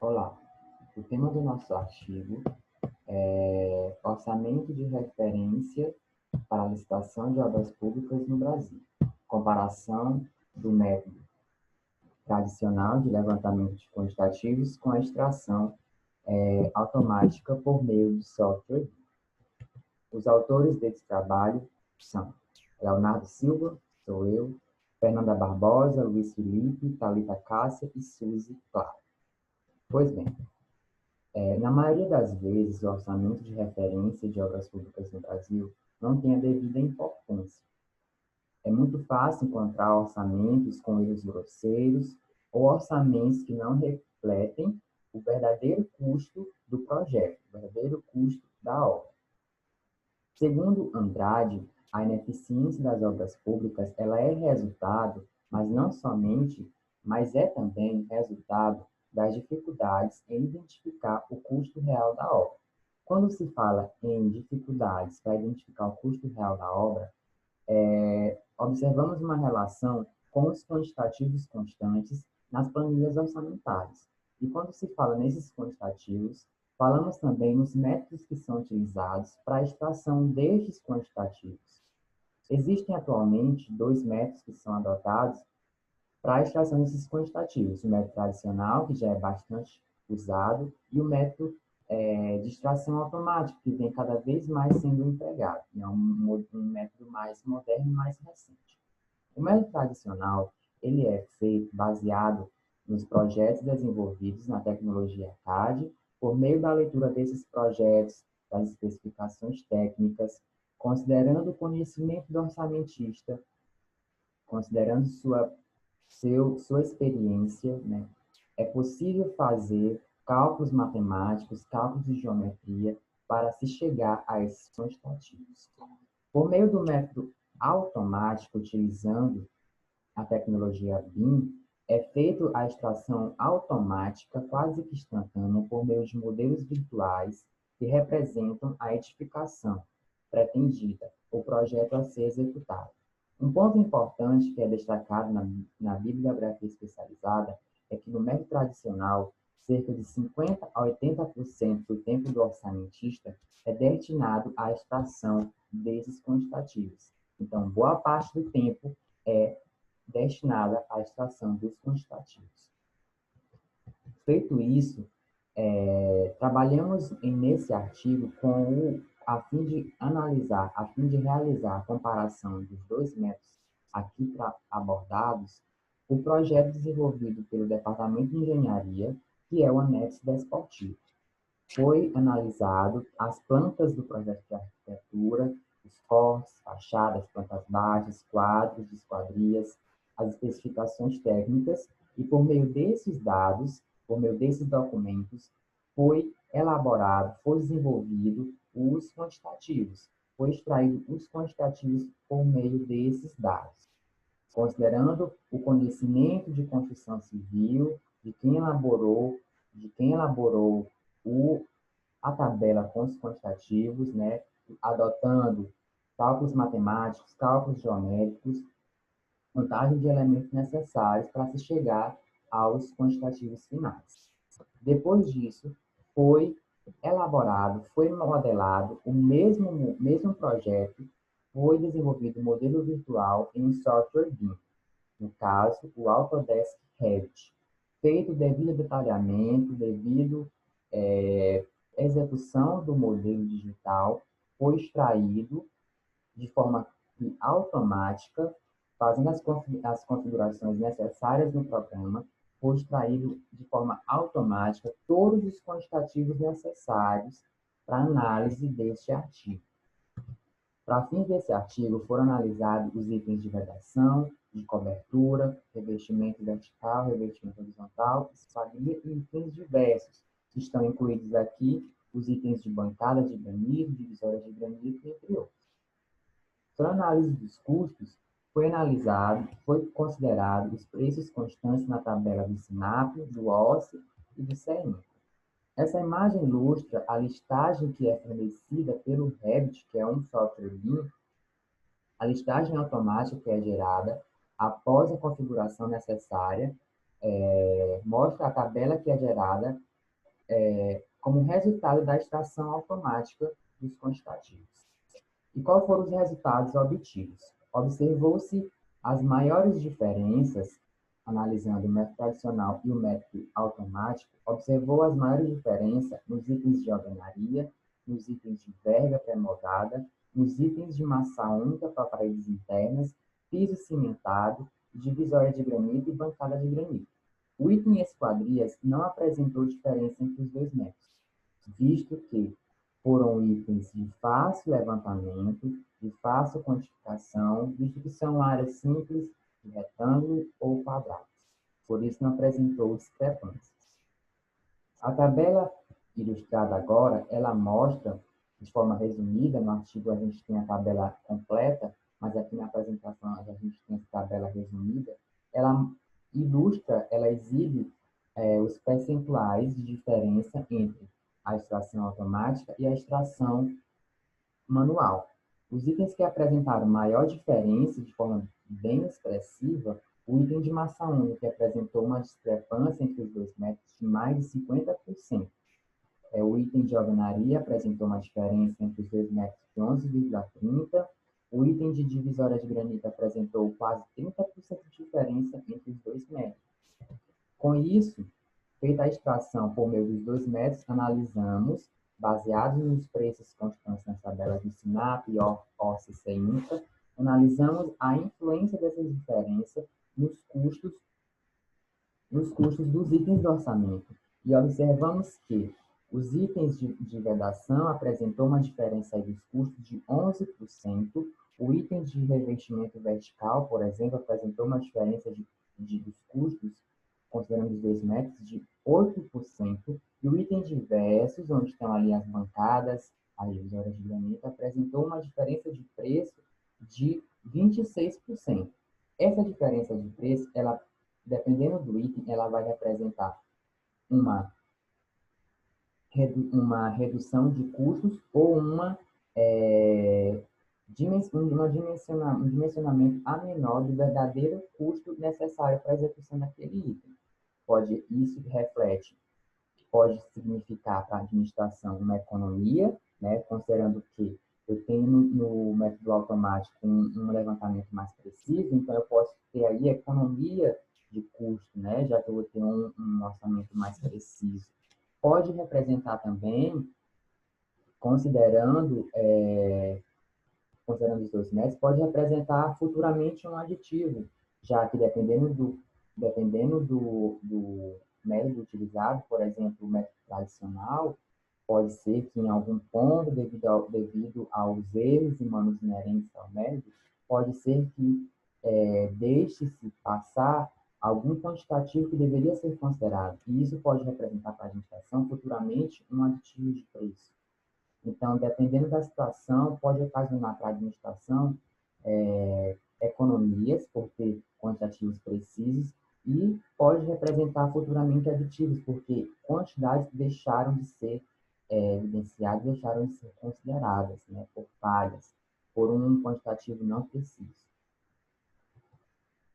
Olá, o tema do nosso artigo é Orçamento de Referência para a Licitação de Obras Públicas no Brasil. Comparação do método tradicional de levantamento de quantitativos com a extração automática por meio de software. Os autores desse trabalho são Leonardo Silva, sou eu, Fernanda Barbosa, Luiz Felipe, Thalita Cássia e Suzy Clara. Pois bem, na maioria das vezes, o orçamento de referência de obras públicas no Brasil não tem a devida importância. É muito fácil encontrar orçamentos com erros grosseiros ou orçamentos que não refletem o verdadeiro custo do projeto, o verdadeiro custo da obra. Segundo Andrade, a ineficiência das obras públicas ela é resultado, mas não somente, mas é também resultado das dificuldades em identificar o custo real da obra. Quando se fala em dificuldades para identificar o custo real da obra, observamos uma relação com os quantitativos constantes nas planilhas orçamentárias. E quando se fala nesses quantitativos, falamos também nos métodos que são utilizados para a extração destes quantitativos. Existem atualmente dois métodos que são adotados para a extração desses quantitativos. O método tradicional, que já é bastante usado, e o método de extração automática, que vem cada vez mais sendo empregado. É um método mais moderno e mais recente. O método tradicional, ele é feito baseado nos projetos desenvolvidos na tecnologia CAD, por meio da leitura desses projetos, das especificações técnicas, considerando o conhecimento do orçamentista, considerando sua experiência, né? É possível fazer cálculos matemáticos, cálculos de geometria, para se chegar a esses quantitativos. Por meio do método automático, utilizando a tecnologia BIM, é feita a extração automática quase que instantânea por meio de modelos virtuais que representam a edificação pretendida, o projeto a ser executado. Um ponto importante que é destacado na bibliografia especializada é que no método tradicional, cerca de 50% a 80% do tempo do orçamentista é destinado à extração desses quantitativos. Então, boa parte do tempo é destinada à extração dos quantitativos. Feito isso, trabalhamos nesse artigo a fim de analisar, a fim de realizar a comparação dos dois métodos aqui abordados, o projeto desenvolvido pelo Departamento de Engenharia, que é o anexo desportivo. Foi analisado as plantas do projeto de arquitetura, os cortes, fachadas, plantas baixas, quadros, esquadrias, as especificações técnicas, e por meio desses dados, por meio desses documentos, foi elaborado, foi desenvolvido os quantitativos, foi extraído os quantitativos por meio desses dados, considerando o conhecimento de construção civil, de quem elaborou a tabela com os quantitativos, né, adotando cálculos matemáticos, cálculos geométricos, montagem de elementos necessários para se chegar aos quantitativos finais. Depois disso, foi elaborado, foi modelado o mesmo projeto, foi desenvolvido um modelo virtual em um software BIM, no caso, o Autodesk Revit, feito devido detalhamento, devido execução do modelo digital, foi extraído de forma automática, fazendo as configurações necessárias no programa, foi extraído de forma automática todos os quantitativos necessários para análise deste artigo. Para fins desse artigo, foram analisados os itens de vedação, de cobertura, revestimento vertical, revestimento horizontal, esquadria e itens diversos, que estão incluídos aqui os itens de bancada de granito, divisórias de granito, entre outros. Para a análise dos custos, foi considerado os preços constantes na tabela do SINAP, do OSSE e do CEINFRA. Essa imagem ilustra a listagem que é fornecida pelo Revit, que é um software BIM, a listagem automática que é gerada após a configuração necessária, mostra a tabela que é gerada como resultado da extração automática dos quantitativos. E quais foram os resultados obtidos? Observou-se as maiores diferenças, analisando o método tradicional e o método automático, observou as maiores diferenças nos itens de alvenaria, nos itens de verga pré-moldada, nos itens de massa única para paredes internas, piso cimentado, divisória de granito e bancada de granito. O item esquadrias não apresentou diferença entre os dois métodos, visto que foram itens de fácil levantamento, de fácil quantificação, visto que são áreas simples, de retângulo ou quadrados. Por isso, não apresentou discrepâncias. A tabela ilustrada agora, ela mostra, de forma resumida, no artigo a gente tem a tabela completa, mas aqui na apresentação a gente tem a tabela resumida, ela ilustra, ela exibe os percentuais de diferença entre a extração automática e a extração manual. Os itens que apresentaram maior diferença de forma bem expressiva, o item de massa única apresentou uma discrepância entre os dois métodos de mais de 50%. O item de alvenaria apresentou uma diferença entre os dois métodos de 11,30%. O item de divisória de granito apresentou quase 30% de diferença entre os dois métodos. Com isso, feita a extração por meio dos dois métodos, analisamos, baseados nos preços constantes nas tabelas do SINAP e OCC INFRA, analisamos a influência dessas diferenças nos custos dos itens do orçamento e observamos que os itens de vedação apresentou uma diferença dos custos de 11%, o item de revestimento vertical, por exemplo, apresentou uma diferença dos custos, considerando os dois métodos, de 8%, e o item de versos, onde estão ali as bancadas, as divisórias de granito, apresentou uma diferença de preço de 26%. Essa diferença de preço, ela, dependendo do item, ela vai representar uma redução de custos ou um dimensionamento a menor do verdadeiro custo necessário para a execução daquele item. Isso reflete, pode significar para a administração uma economia, né, considerando que eu tenho no método automático um levantamento mais preciso, então eu posso ter aí economia de custo, né, já que eu vou ter um orçamento mais preciso. Pode representar também, considerando os dois métodos, pode representar futuramente um aditivo, já que dependendo do método utilizado, por exemplo, o método tradicional, pode ser que em algum ponto, devido aos erros humanos inerentes ao método, pode ser que deixe-se passar algum quantitativo que deveria ser considerado. E isso pode representar para a administração futuramente um aditivo de preço. Então, dependendo da situação, pode ocasionar para a administração economias, por ter quantitativos precisos, e pode representar futuramente aditivos, porque quantidades deixaram de ser evidenciadas, deixaram de ser consideradas, né, por falhas, por um quantitativo não preciso.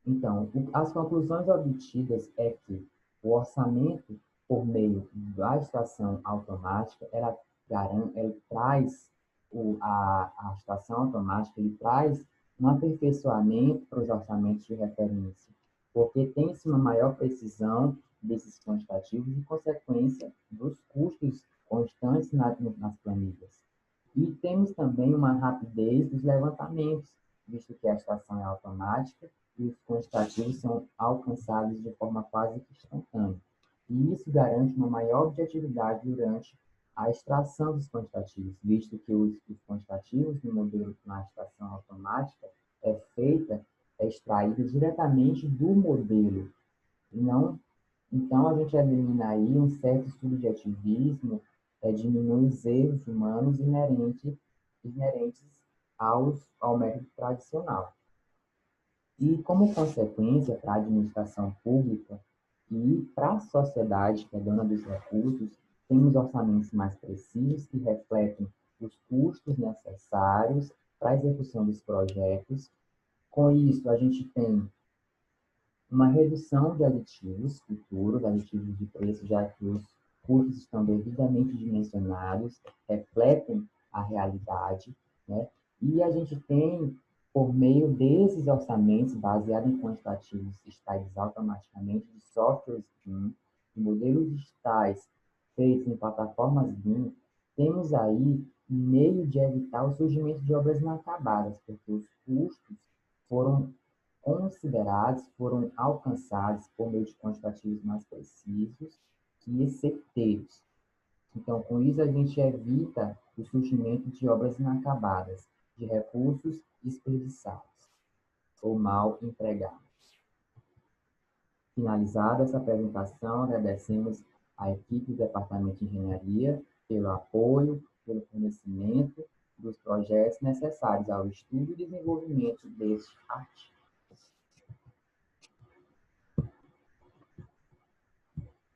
Então, as conclusões obtidas é que o orçamento, por meio da extração automática, ela traz a extração automática, ele traz um aperfeiçoamento para os orçamentos de referência, porque tem-se uma maior precisão desses quantitativos e consequência dos custos constantes nas planilhas. E temos também uma rapidez dos levantamentos, visto que a extração é automática e os quantitativos são alcançados de forma quase que instantânea. E isso garante uma maior objetividade durante a extração dos quantitativos, visto que os quantitativos no modelo na extração automática é extraída diretamente do modelo. Então, a gente elimina aí um certo subjetivismo, diminui os erros humanos inerentes ao método tradicional. E, como consequência, para a administração pública e para a sociedade, que é dona dos recursos, temos orçamentos mais precisos que refletem os custos necessários para a execução dos projetos. Com isso, a gente tem uma redução de aditivos futuros, aditivos de preço, já que recursos estão devidamente dimensionados, refletem a realidade, né? E a gente tem, por meio desses orçamentos, baseados em quantitativos extraídos automaticamente de softwares BIM, de modelos digitais feitos em plataformas BIM, temos aí um meio de evitar o surgimento de obras inacabadas, porque os custos foram considerados, foram alcançados por meio de quantitativos mais precisos e certeiros. Então, com isso, a gente evita o surgimento de obras inacabadas, de recursos desperdiçados ou mal empregados. Finalizada essa apresentação, agradecemos à equipe do Departamento de Engenharia pelo apoio, pelo fornecimento dos projetos necessários ao estudo e desenvolvimento deste artigo.